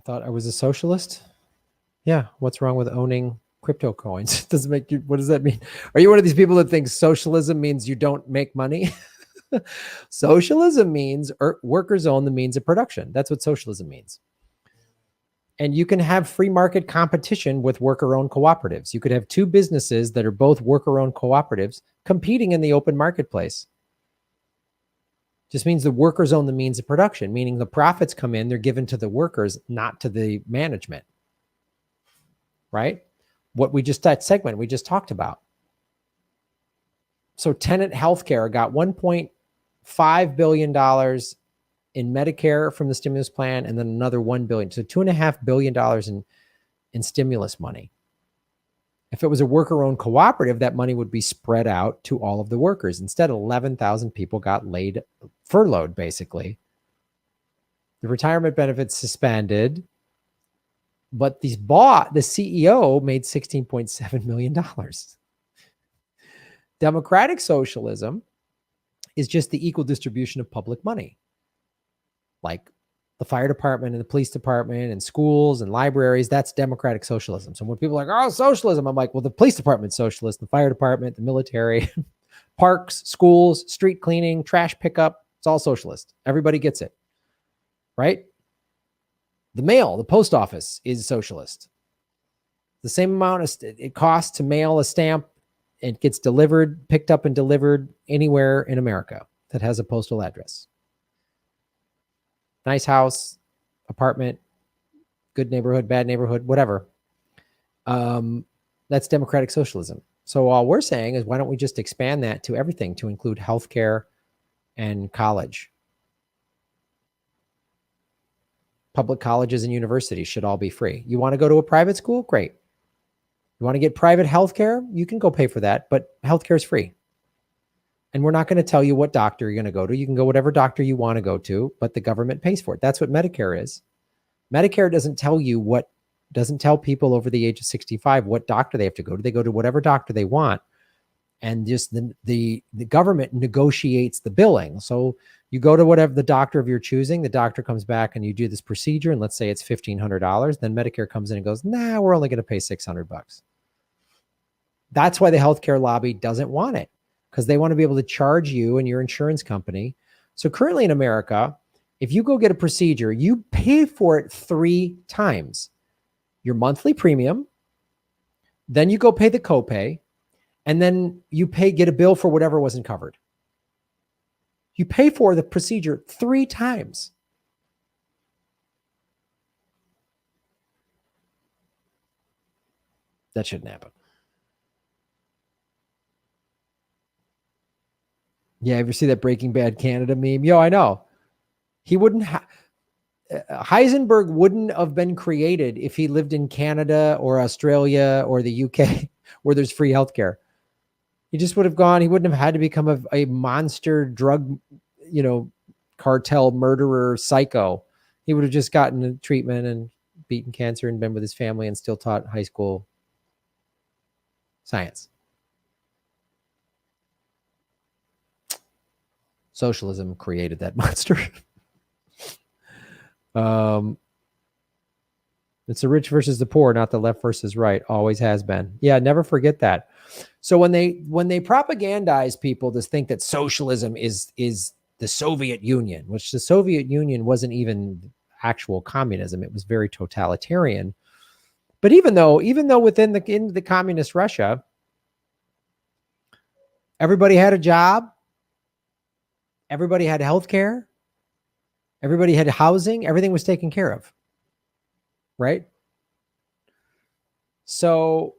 thought I was a socialist. Yeah. What's wrong with owning crypto coins? Doesn't make you, what does that mean? Are you one of these people that thinks socialism means you don't make money? Socialism means workers own the means of production. That's what socialism means. And you can have free market competition with worker-owned cooperatives. You could have two businesses that are both worker-owned cooperatives competing in the open marketplace. Just means the workers own the means of production, meaning the profits come in, they're given to the workers, not to the management. Right? That segment we just talked about. So Tenant Healthcare got $1.5 billion in Medicare from the stimulus plan, and then another $1 billion. So $2.5 billion in stimulus money. If it was a worker-owned cooperative, that money would be spread out to all of the workers. Instead, 11,000 people got furloughed, basically. The retirement benefits suspended, but the CEO made $16.7 million. Democratic socialism is just the equal distribution of public money. Like the fire department and the police department and schools and libraries, that's democratic socialism. So when people are like, oh, socialism, I'm like, well, the police department's socialist, the fire department, the military, parks, schools, street cleaning, trash pickup, it's all socialist. Everybody gets it, right? The mail, the post office is socialist. The same amount it costs to mail a stamp, it gets picked up and delivered anywhere in America that has a postal address. Nice house, apartment, good neighborhood, bad neighborhood, whatever. That's democratic socialism. So all we're saying is, why don't we just expand that to everything, to include healthcare and college? Public colleges and universities should all be free. You want to go to a private school? Great. You want to get private healthcare? You can go pay for that, but healthcare is free. And we're not going to tell you what doctor you're going to go to. You can go whatever doctor you want to go to, but the government pays for it. That's what Medicare is. Medicare doesn't tell people over the age of 65 what doctor they have to go to. They go to whatever doctor they want. And just the government negotiates the billing. So you go to whatever the doctor of your choosing, the doctor comes back and you do this procedure, and let's say it's $1,500. Then Medicare comes in and goes, nah, we're only going to pay $600. That's why the healthcare lobby doesn't want it, because they want to be able to charge you and your insurance company. So currently in America, if you go get a procedure, you pay for it 3 times. Your monthly premium, then you go pay the copay, and then you get a bill for whatever wasn't covered. You pay for the procedure 3 times. That shouldn't happen. Yeah, ever see that Breaking Bad Canada meme? Yo, I know. Heisenberg wouldn't have been created if he lived in Canada or Australia or the UK where there's free healthcare. He just would have gone. He wouldn't have had to become a monster drug, cartel murderer psycho. He would have just gotten a treatment and beaten cancer and been with his family and still taught high school science. Socialism created that monster. It's the rich versus the poor, not the left versus right. Always has been. Yeah, never forget that. So when they propagandize people to think that socialism is the Soviet Union, which the Soviet Union wasn't even actual communism, it was very totalitarian. But even though within the communist Russia, everybody had a job, everybody had health care, everybody had housing, everything was taken care of. Right? So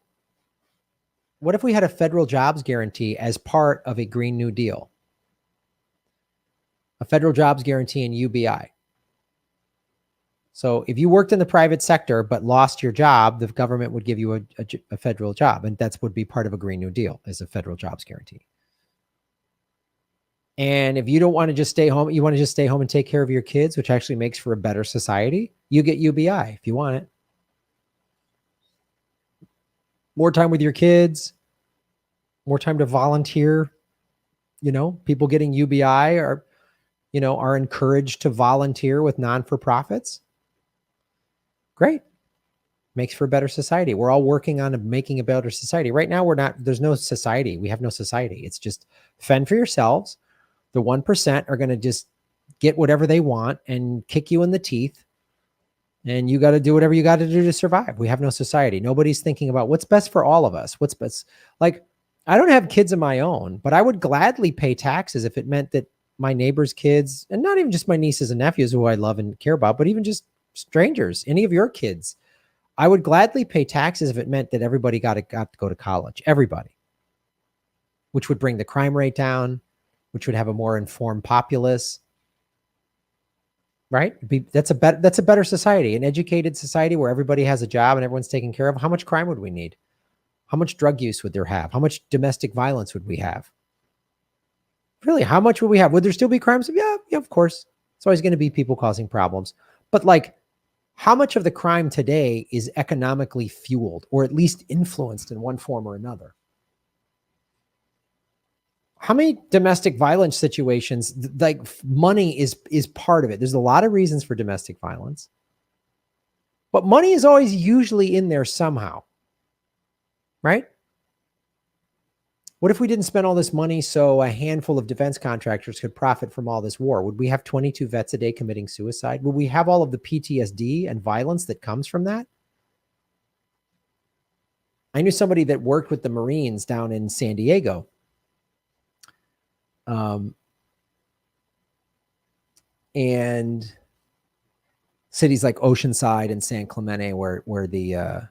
what if we had a federal jobs guarantee as part of a Green New Deal? A federal jobs guarantee in UBI. So if you worked in the private sector but lost your job, the government would give you a federal job. And that would be part of a Green New Deal, as a federal jobs guarantee. And if you don't want to just stay home, you want to just stay home and take care of your kids, which actually makes for a better society, you get UBI if you want it. More time with your kids, more time to volunteer. People getting UBI are encouraged to volunteer with non-for-profits. Great. Makes for a better society. We're all working on making a better society. Right now, there's no society. We have no society. It's just fend for yourselves. The 1% are going to just get whatever they want and kick you in the teeth. And you got to do whatever you got to do to survive. We have no society. Nobody's thinking about what's best for all of us. What's best. Like, I don't have kids of my own, but I would gladly pay taxes if it meant that my neighbors' kids, and not even just my nieces and nephews who I love and care about, but even just strangers, any of your kids, I would gladly pay taxes if it meant that everybody got to go to college. Everybody. Which would bring the crime rate down, which would have a more informed populace. Right? That's a better society, an educated society where everybody has a job and everyone's taken care of. How much crime would we need? How much drug use would there have? How much domestic violence would we have? Really, how much would we have? Would there still be crimes? Yeah, of course. It's always going to be people causing problems. But like, how much of the crime today is economically fueled or at least influenced in one form or another? How many domestic violence situations, like money is part of it. There's a lot of reasons for domestic violence, but money is always usually in there somehow, right? What if we didn't spend all this money so a handful of defense contractors could profit from all this war? Would we have 22 vets a day committing suicide? Would we have all of the PTSD and violence that comes from that? I knew somebody that worked with the Marines down in San Diego. And cities like Oceanside and San Clemente, where the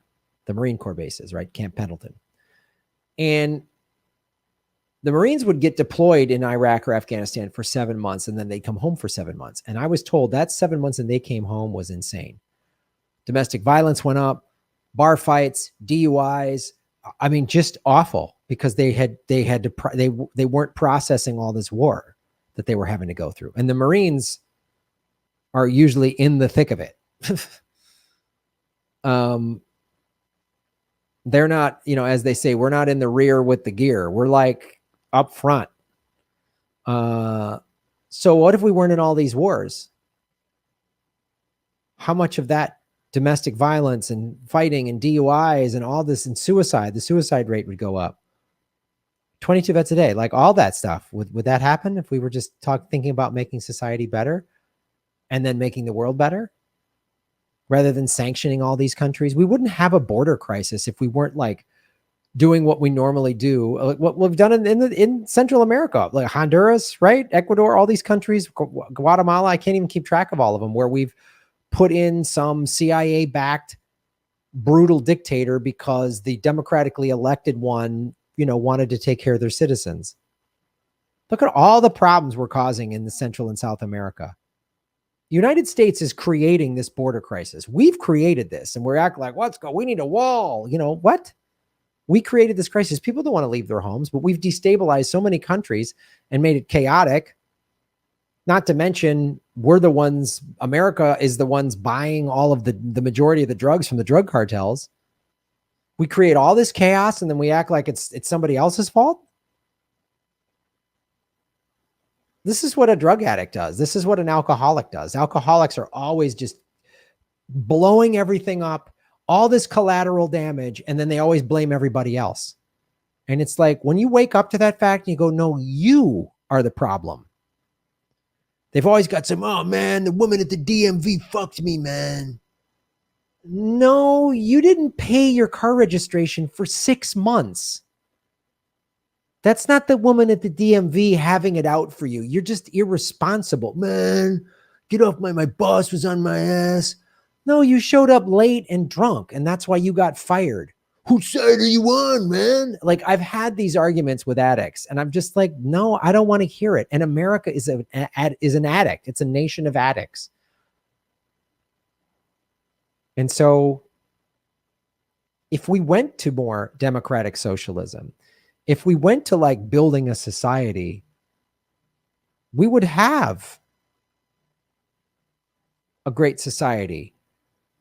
Marine Corps base is, right? Camp Pendleton. And the Marines would get deployed in Iraq or Afghanistan for 7 months, and then they'd come home for 7 months. And I was told that 7 months and they came home was insane. Domestic violence went up, bar fights, DUIs. I mean, just awful, because they weren't processing all this war that they were having to go through. And the Marines are usually in the thick of it. They're not, as they say, we're not in the rear with the gear. We're like up front. So what if we weren't in all these wars? How much of that domestic violence and fighting and DUIs and all this and the suicide rate would go up? 22 vets a day, like all that stuff. Would that happen if we were just thinking about making society better and then making the world better rather than sanctioning all these countries? We wouldn't have a border crisis if we weren't like doing what we normally do, like what we've done in Central America, like Honduras, right? Ecuador, all these countries, Guatemala, I can't even keep track of all of them, where we've put in some CIA-backed brutal dictator because the democratically elected one, wanted to take care of their citizens. Look at all the problems we're causing in the Central and South America. The United States is creating this border crisis. We've created this, and we're acting like, we need a wall. What? We created this crisis. People don't want to leave their homes, but we've destabilized so many countries and made it chaotic. Not to mention, America is the ones buying all of the majority of the drugs from the drug cartels. We create all this chaos and then we act like it's somebody else's fault. This is what a drug addict does. This is what an alcoholic does. Alcoholics are always just blowing everything up, all this collateral damage, and then they always blame everybody else. And it's like, when you wake up to that fact and you go, no, you are the problem. They've always got some, oh man, the woman at the DMV fucked me, man. No, you didn't pay your car registration for 6 months. That's not the woman at the DMV having it out for you. You're just irresponsible. Man, get off my boss was on my ass. No, you showed up late and drunk, and that's why you got fired. Whose side are you on, man? Like, I've had these arguments with addicts, and I'm just like, no, I don't want to hear it. And America is an addict. It's a nation of addicts. And so if we went to more democratic socialism, if we went to like building a society, we would have a great society.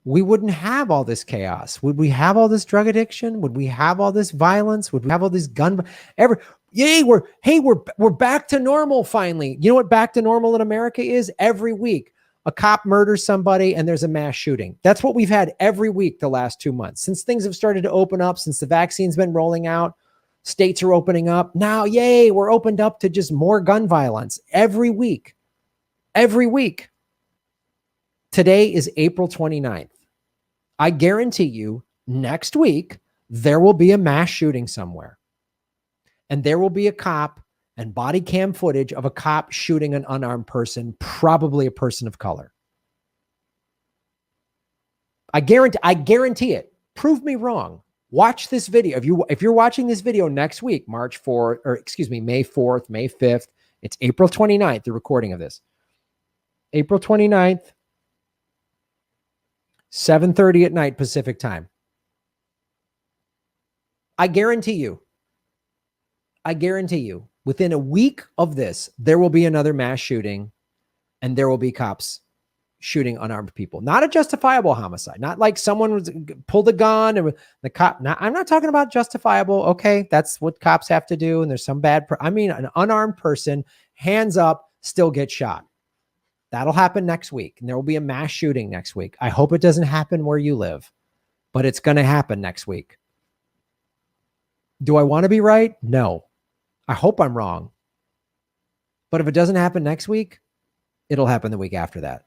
We wouldn't have all this chaos. Would we have all this drug addiction? Would we have all this violence? Would we have all this gun? We're back to normal finally. You know what back to normal in America is? Every week, A cop murders somebody and there's a mass shooting. That's what we've had every week the last 2 months. Since things have started to open up, since the vaccine's been rolling out, states are opening up. Now, yay, we're opened up to just more gun violence every week. Every week. Today is April 29th. I guarantee you next week, there will be a mass shooting somewhere. And there will be a cop and body cam footage of a cop shooting an unarmed person, probably a person of color. I guarantee it. Prove me wrong. Watch this video. If you're watching this video next week, May 4th, May 5th, it's April 29th, the recording of this. April 29th, 7:30 at night Pacific time. I guarantee you, within a week of this, there will be another mass shooting and there will be cops shooting unarmed people. Not a justifiable homicide. Not like someone pulled a gun and the cop. I'm not talking about justifiable. Okay, that's what cops have to do. And there's some bad. I mean, an unarmed person, hands up, still gets shot. That'll happen next week. And there will be a mass shooting next week. I hope it doesn't happen where you live, but it's going to happen next week. Do I want to be right? No. I hope I'm wrong. But if it doesn't happen next week, it'll happen the week after that.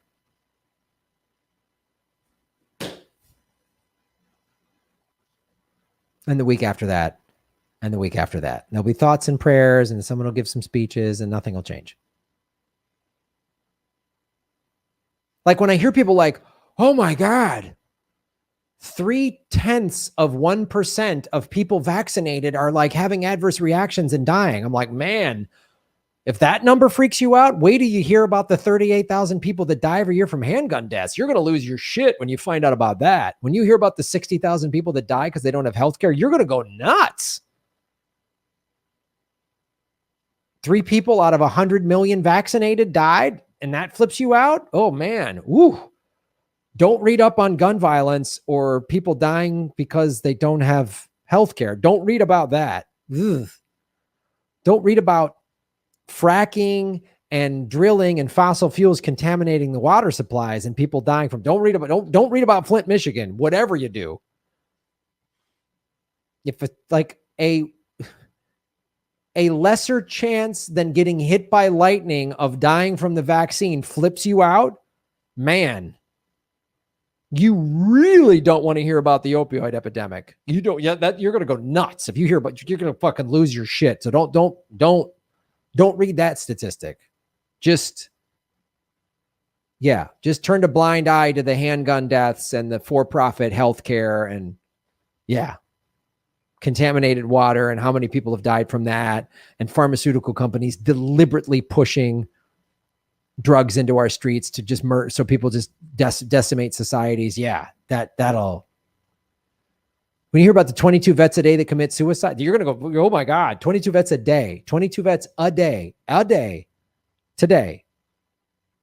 And the week after that, and the week after that. There'll be thoughts and prayers, and someone will give some speeches, and nothing will change. Like when I hear people like, oh my God, 0.3% of people vaccinated are like having adverse reactions and dying. I'm like, man, if that number freaks you out, wait till you hear about the 38,000 people that die every year from handgun deaths. You're going to lose your shit when you find out about that. When you hear about the 60,000 people that die because they don't have healthcare, you're going to go nuts. 3 people out of 100 million vaccinated died, and that flips you out? Oh, man. Ooh. Don't read up on gun violence or people dying because they don't have healthcare. Don't read about that. Ugh. Don't read about fracking and drilling and fossil fuels contaminating the water supplies and people dying from. Don't read about Flint, Michigan. Whatever you do, if it's like a lesser chance than getting hit by lightning of dying from the vaccine flips you out, man, you really don't want to hear about the opioid epidemic. You don't. Yeah, that you're going to go nuts if you hear about. You're going to fucking lose your shit. So don't read that statistic. Just turn a blind eye to the handgun deaths and the for-profit healthcare and contaminated water and how many people have died from that, and pharmaceutical companies deliberately pushing drugs into our streets to just murder, so people just decimate societies. That'll. When you hear about the 22 vets a day that commit suicide, you're going to go, oh my God, 22 vets a day, 22 vets a day, today.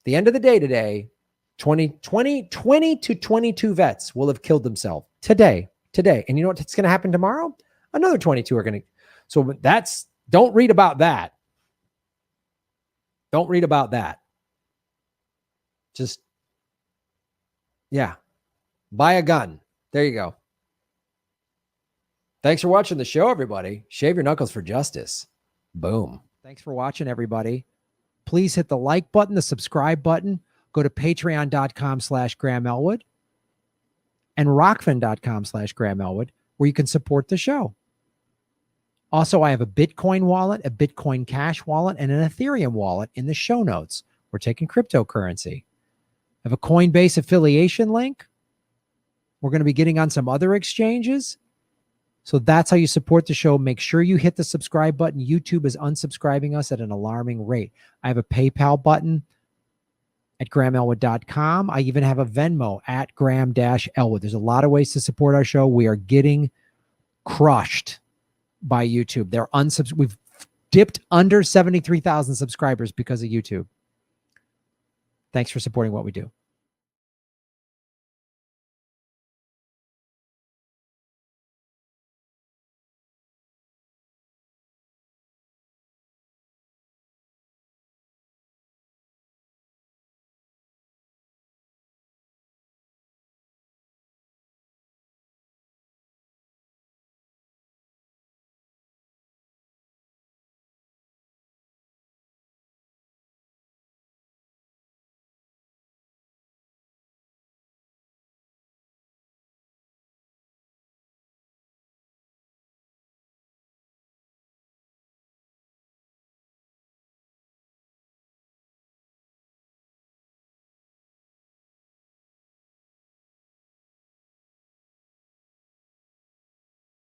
The end of the day today, 20 to 22 vets will have killed themselves today. And you know what's going to happen tomorrow? Another 22 are going to. So don't read about that. Don't read about that. Just, buy a gun. There you go. Thanks for watching the show, everybody. Shave your knuckles for justice. Boom. Thanks for watching, everybody. Please hit the like button, the subscribe button. Go to patreon.com/Graham Elwood and rockfin.com/Graham Elwood, where you can support the show. Also, I have a Bitcoin wallet, a Bitcoin Cash wallet, and an Ethereum wallet in the show notes. We're taking cryptocurrency. I have a Coinbase affiliation link. We're going to be getting on some other exchanges. So that's how you support the show. Make sure you hit the subscribe button. YouTube is unsubscribing us at an alarming rate. I have a PayPal button at GrahamElwood.com. I even have a Venmo at Graham-Elwood. There's a lot of ways to support our show. We are getting crushed by YouTube. We've dipped under 73,000 subscribers because of YouTube. Thanks for supporting what we do.